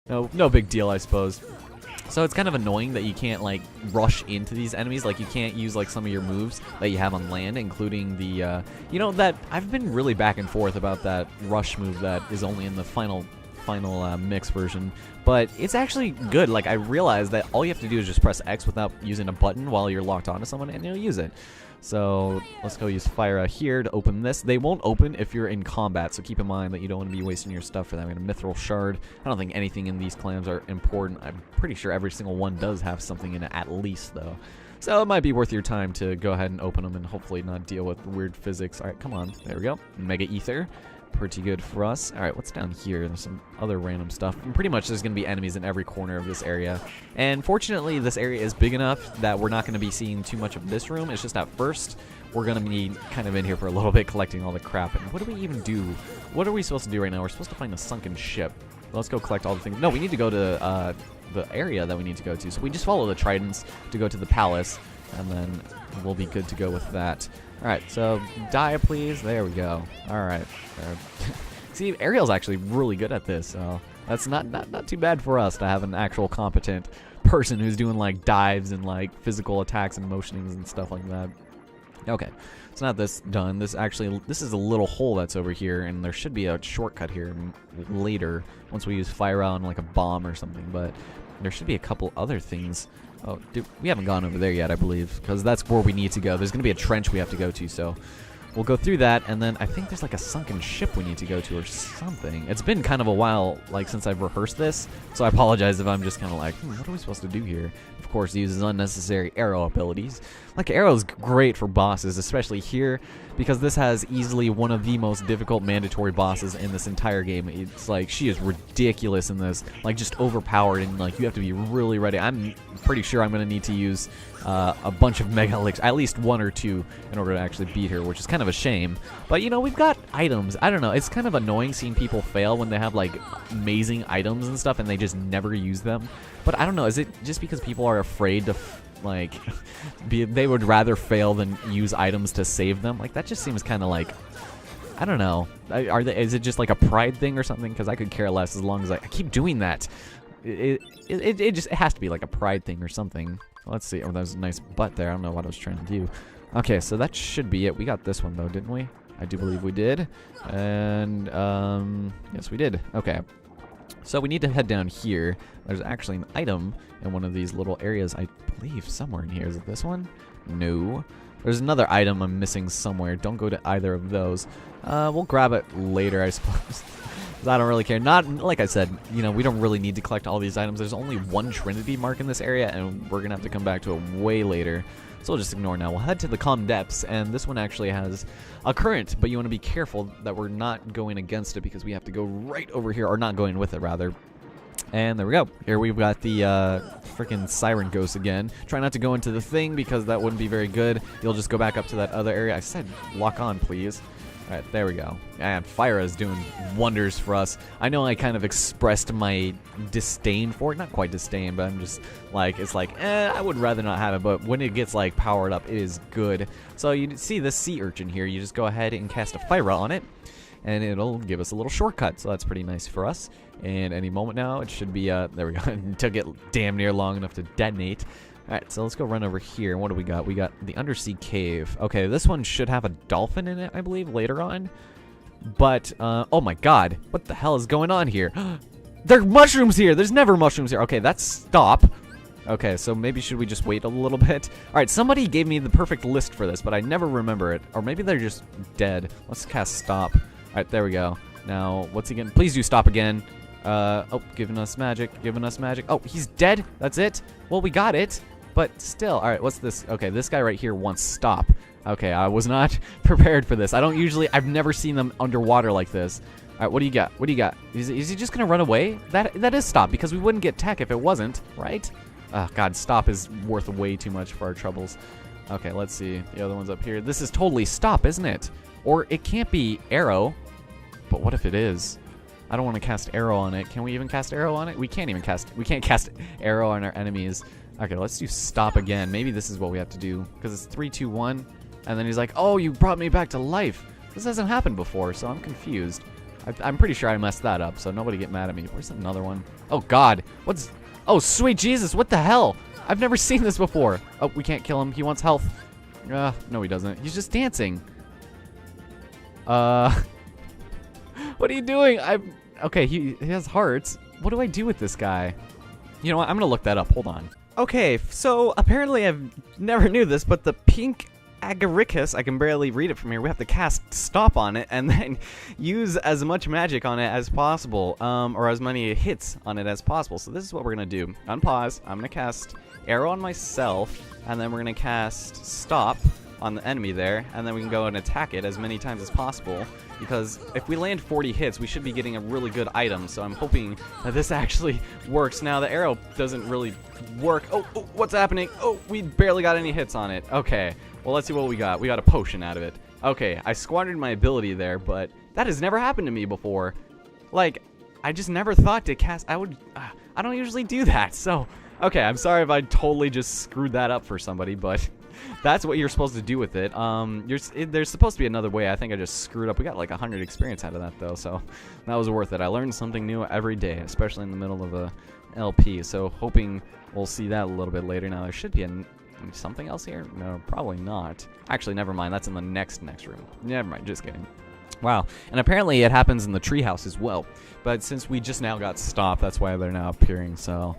no big deal, I suppose. So it's kind of annoying that you can't, like, rush into these enemies. Like, you can't use, like, some of your moves that you have on land, including the, you know, that I've been really back and forth about that rush move that is only in the final mix version. But it's actually good. Like, I realized that all you have to do is just press X without using a button while you're locked onto someone, and you'll use it. So let's go use fire here to open this. They won't open if you're in combat, so keep in mind that you don't want to be wasting your stuff for that. We got a mithril shard. I don't think anything in these clams are important. I'm pretty sure every single one does have something in it at least, though. So it might be worth your time to go ahead and open them and hopefully not deal with weird physics. All right, come on. There we go. Mega ether. Pretty good for us. All right, what's down here? There's some other random stuff. And pretty much there's going to be enemies in every corner of this area. And fortunately, this area is big enough that we're not going to be seeing too much of this room. It's just at first, we're going to be kind of in here for a little bit collecting all the crap. And what do we even do? What are we supposed to do right now? We're supposed to find a sunken ship. Let's go collect all the things. No, we need to go to the area that we need to go to. So we just follow the Tritons to go to the palace, and then we'll be good to go with that. All right, so die, please. There we go. All right. See, Ariel's actually really good at this, so that's not too bad for us to have an actual competent person who's doing, like, dives and, like, physical attacks and motionings and stuff like that. Okay, so now this done. This is a little hole that's over here, and there should be a shortcut here later once we use fire on, like, a bomb or something, but there should be a couple other things. Oh, dude, we haven't gone over there yet, I believe, because that's where we need to go. There's going to be a trench we have to go to, so we'll go through that, and then I think there's like a sunken ship we need to go to or something. It's been kind of a while, like, since I've rehearsed this, so I apologize if I'm just kind of like, what are we supposed to do here? Of course, he uses unnecessary arrow abilities. Like, arrow's great for bosses, especially here, because this has easily one of the most difficult mandatory bosses in this entire game. It's like, she is ridiculous in this, like, just overpowered, and, like, you have to be really ready. I'm pretty sure I'm going to need to use a bunch of mega elixirs, at least one or two, in order to actually beat her, which is kind of a shame. But, you know, we've got items. I don't know. It's kind of annoying seeing people fail when they have, like, amazing items and stuff, and they just never use them. But I don't know. Is it just because people are afraid to, like, they would rather fail than use items to save them? Like, that just seems kind of like, I don't know. Is it just like a pride thing or something? Because I could care less as long as I keep doing that. It has to be like a pride thing or something. Let's see. Oh, that was a nice butt there. I don't know what I was trying to do. Okay, so that should be it. We got this one, though, didn't we? I do believe we did. And, yes, we did. Okay. So we need to head down here. There's actually an item in one of these little areas, I believe, somewhere in here. Is it this one? No. There's another item I'm missing somewhere. Don't go to either of those. We'll grab it later, I suppose. I don't really care. Not, like I said, you know, we don't really need to collect all these items. There's only one Trinity mark in this area, and we're going to have to come back to it way later. So we'll just ignore now. We'll head to the calm depths, and this one actually has a current, but you want to be careful that we're not going against it because we have to go right over here, or not going with it, rather. And there we go. Here we've got the freaking siren ghost again. Try not to go into the thing because that wouldn't be very good. You'll just go back up to that other area. I said lock on, please. All right, there we go. And Fire is doing wonders for us. I know I kind of expressed my disdain for it. Not quite disdain, but I'm just like, it's like, I would rather not have it. But when it gets, like, powered up, it is good. So you see this sea urchin here. You just go ahead and cast a Fire on it, and it'll give us a little shortcut. So that's pretty nice for us. And any moment now, it should be, there we go. It took it damn near long enough to detonate. Alright, so let's go run over here. What do we got? We got the undersea cave. Okay, this one should have a dolphin in it, I believe, later on. But, oh my god. What the hell is going on here? There are mushrooms here! There's never mushrooms here. Okay, that's stop. Okay, so maybe should we just wait a little bit? Alright, somebody gave me the perfect list for this, but I never remember it. Or maybe they're just dead. Let's cast stop. Alright, there we go. Now, what's he getting? Please do stop again. Oh, giving us magic, giving us magic. Oh, he's dead? That's it? Well, we got it. But still, all right, what's this? Okay, this guy right here wants stop. Okay, I was not prepared for this. I've never seen them underwater like this. All right, what do you got? What do you got? Is he just going to run away? That is stop, because we wouldn't get tech if it wasn't, right? Oh, God, stop is worth way too much for our troubles. Okay, let's see. The other one's up here. This is totally stop, isn't it? Or it can't be arrow. But what if it is? I don't want to cast arrow on it. Can we even cast arrow on it? We can't cast arrow on our enemies. Okay, let's do stop again. Maybe this is what we have to do, because it's 3, 2, 1, and then he's like, oh, you brought me back to life. This hasn't happened before, so I'm confused. I'm pretty sure I messed that up, so nobody get mad at me. Where's another one? Oh, God. What's... Oh, sweet Jesus. What the hell? I've never seen this before. Oh, we can't kill him. He wants health. No, he doesn't. He's just dancing. What are you doing? Okay, he has hearts. What do I do with this guy? You know what? I'm going to look that up. Hold on. Okay, so apparently I've never knew this, but the pink Agaricus, I can barely read it from here. We have to cast stop on it and then use as much magic on it as possible, or as many hits on it as possible. So this is what we're going to do. Unpause. I'm going to cast arrow on myself, and then we're going to cast stop on the enemy there, and then we can go and attack it as many times as possible, because if we land 40 hits, we should be getting a really good item, so I'm hoping that this actually works. Now, the arrow doesn't really work. Oh, what's happening? Oh, we barely got any hits on it. Okay, well, let's see what we got. We got a potion out of it. Okay, I squandered my ability there, but that has never happened to me before. Like, I just never thought to cast... I don't usually do that, so... Okay, I'm sorry if I totally just screwed that up for somebody, but... That's what you're supposed to do with it. There's supposed to be another way. I think I just screwed up. We got like 100 experience out of that, though, so that was worth it. I learned something new every day, especially in the middle of a LP, so hoping we'll see that a little bit later. Now, there should be something else here? No, probably not. Actually, never mind. That's in the next room. Never mind. Just kidding. Wow. And apparently it happens in the treehouse as well. But since we just now got stopped, that's why they're now appearing, so...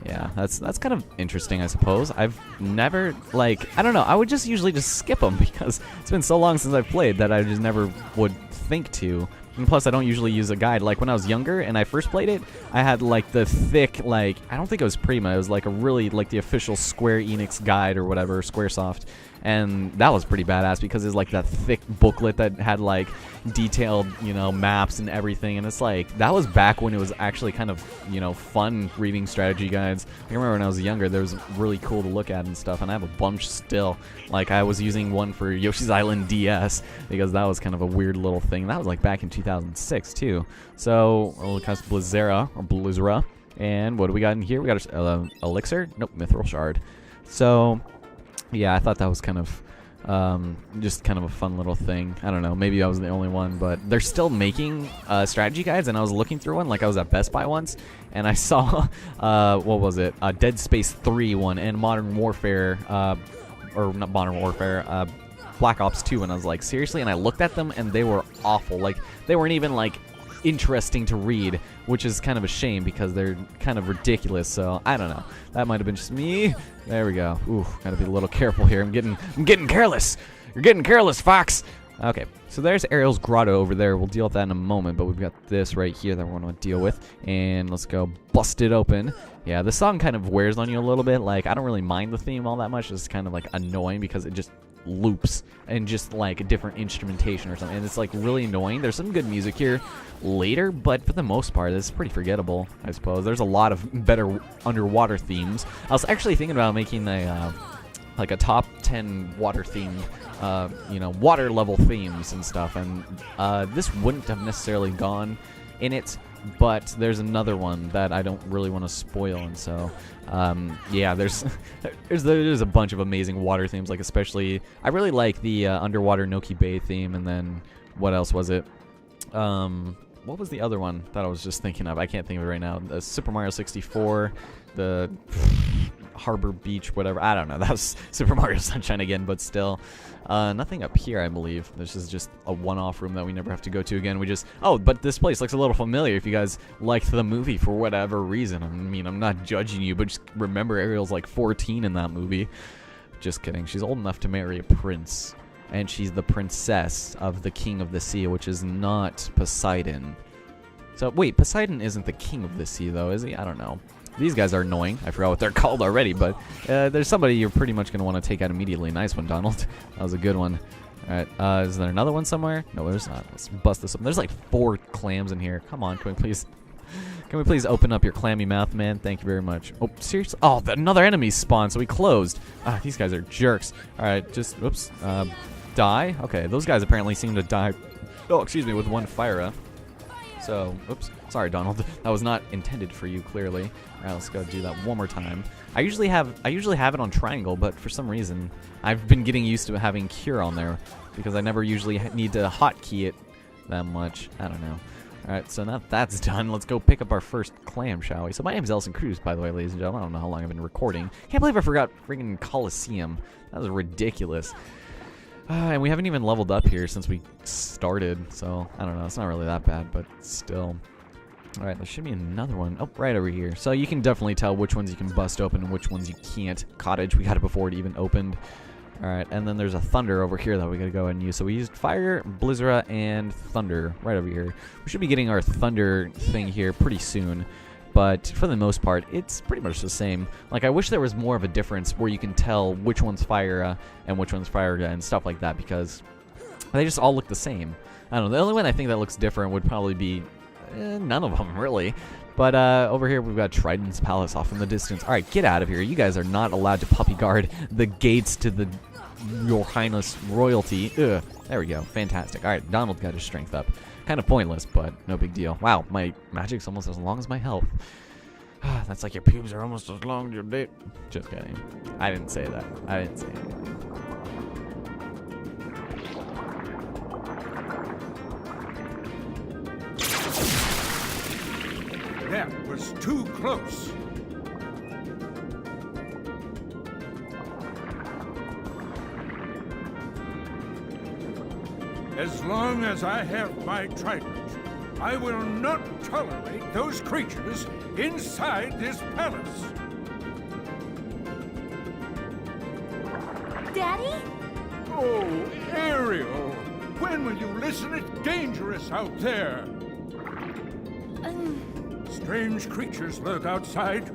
Yeah, that's kind of interesting, I suppose. I've never, like, I don't know, I would just usually just skip them because it's been so long since I've played that I just never would think to. And plus, I don't usually use a guide. Like, when I was younger and I first played it, I had, like, the thick, like, I don't think it was Prima. It was, like, a really, like, the official Square Enix guide or whatever, Squaresoft. And that was pretty badass because it's, like, that thick booklet that had, like, detailed, you know, maps and everything. And it's, like, that was back when it was actually kind of, you know, fun reading strategy guides. I remember when I was younger, there was really cool to look at and stuff. And I have a bunch still. Like, I was using one for Yoshi's Island DS because that was kind of a weird little thing. That was, like, back in 2006 too. So we'll cast Blizzera, and what do we got in here? We got a elixir. Nope, mithril shard. So yeah, I thought that was kind of just kind of a fun little thing. I don't know, maybe I was the only one, but they're still making strategy guides, and I was looking through one. Like, I was at Best Buy once, and I saw what was it, Dead Space 3 one and Modern Warfare, or not Modern Warfare, Black Ops 2, and I was like, seriously? And I looked at them, and they were awful. Like, they weren't even, like, interesting to read, which is kind of a shame because they're kind of ridiculous, so I don't know. That might have been just me. There we go. Ooh, gotta be a little careful here. I'm getting careless. You're getting careless, Fox. Okay, so there's Ariel's grotto over there. We'll deal with that in a moment, but we've got this right here that we want to deal with, and let's go bust it open. Yeah, the song kind of wears on you a little bit. Like, I don't really mind the theme all that much. It's kind of, like, annoying because it just loops and just, like, a different instrumentation or something, and it's, like, really annoying. There's some good music here later, but for the most part, it's pretty forgettable, I suppose. There's a lot of better underwater themes. I was actually thinking about making a like a top 10 water theme, you know, water level themes and stuff, and this wouldn't have necessarily gone in it, but there's another one that I don't really want to spoil, and so yeah, there's a bunch of amazing water themes. Like, especially I really like the underwater Noki Bay theme, and then what else was it? What was the other one that I was just thinking of? I can't think of it right now. The Super Mario 64, the Harbor Beach, whatever. I don't know. That was Super Mario Sunshine again, but still. Nothing up here, I believe. This is just a one-off room that we never have to go to again. We just... Oh, but this place looks a little familiar if you guys liked the movie for whatever reason. I mean, I'm not judging you, but just remember Ariel's like 14 in that movie. Just kidding. She's old enough to marry a prince. And she's the princess of the King of the Sea, which is not Poseidon. So, wait, Poseidon isn't the King of the Sea, though, is he? I don't know. These guys are annoying. I forgot what they're called already, but there's somebody you're pretty much going to want to take out immediately. Nice one, Donald. That was a good one. All right, is there another one somewhere? No, there's not. Let's bust this up. There's like 4 clams in here. Come on, can we please open up your clammy mouth, man? Thank you very much. Oh, seriously? Oh, another enemy spawned, so we closed. Ah, these guys are jerks. All right, just, oops, die? Okay, those guys apparently seem to die, oh, excuse me, with one fire. So, oops, sorry, Donald. That was not intended for you, clearly. All right, let's go do that one more time. I usually have it on triangle, but for some reason, I've been getting used to having cure on there because I never usually need to hotkey it that much. I don't know. Alright, so now that's done, let's go pick up our first clam, shall we? So my name's Elson Cruz, by the way, ladies and gentlemen. I don't know how long I've been recording. Can't believe I forgot freaking Coliseum. That was ridiculous. And we haven't even leveled up here since we started, so I don't know. It's not really that bad, but still. Alright, there should be another one. Oh, right over here. So you can definitely tell which ones you can bust open and which ones you can't. Cottage, we got it before it even opened. Alright, and then there's a thunder over here that we gotta go ahead and use. So we used fire, blizzard, and thunder right over here. We should be getting our thunder thing here pretty soon. But for the most part, it's pretty much the same. Like, I wish there was more of a difference where you can tell which one's fire and which one's fire and stuff like that, because they just all look the same. I don't know, the only one I think that looks different would probably be none of them, really. But over here, we've got Triton's Palace off in the distance. All right, get out of here. You guys are not allowed to puppy guard the gates to the Your Highness royalty. Ugh. There we go. Fantastic. All right, Donald got his strength up. Kind of pointless, but no big deal. Wow, my magic's almost as long as my health. That's like your pubes are almost as long as your dick. Just kidding. I didn't say that. I didn't say anything. That was too close. As long as I have my Triton, I will not tolerate those creatures inside this palace. Daddy? Oh, Ariel, when will you listen? It's dangerous out there. Strange creatures lurk outside.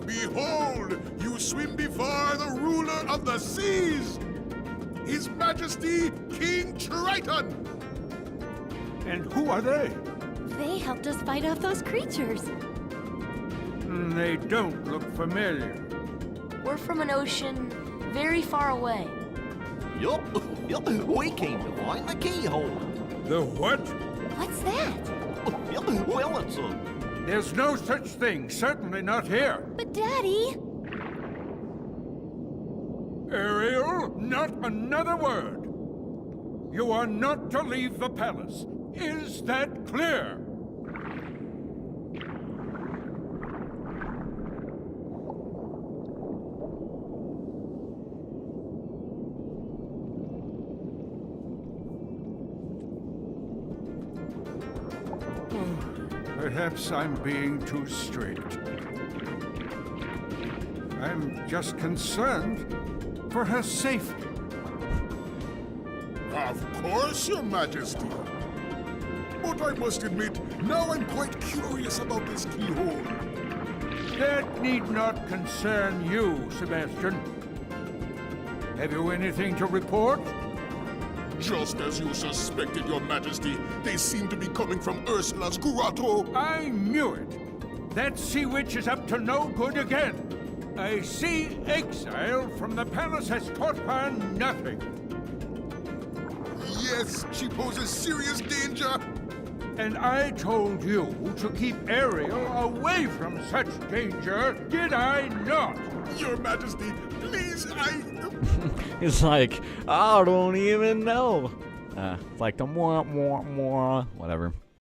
Behold, you swim before the ruler of the seas, His Majesty King Triton. And who are they? They helped us fight off those creatures. They don't look familiar. We're from an ocean very far away. Yup, we came to find the keyhole. The what? What's that? Well, it's a... There's no such thing, certainly not here. But Daddy... Ariel, not another word. You are not to leave the palace. Is that clear? Perhaps I'm being too strict. I'm just concerned for her safety. Of course, Your Majesty. But I must admit, now I'm quite curious about this keyhole. That need not concern you, Sebastian. Have you anything to report? Just as you suspected, Your Majesty, they seem to be coming from Ursula's grotto. I knew it. That sea witch is up to no good again. A sea exile from the palace has taught her nothing. Yes, she poses serious danger. And I told you to keep Ariel away from such danger, did I not? Your Majesty, please, He's like, I don't even know. It's like the whatever.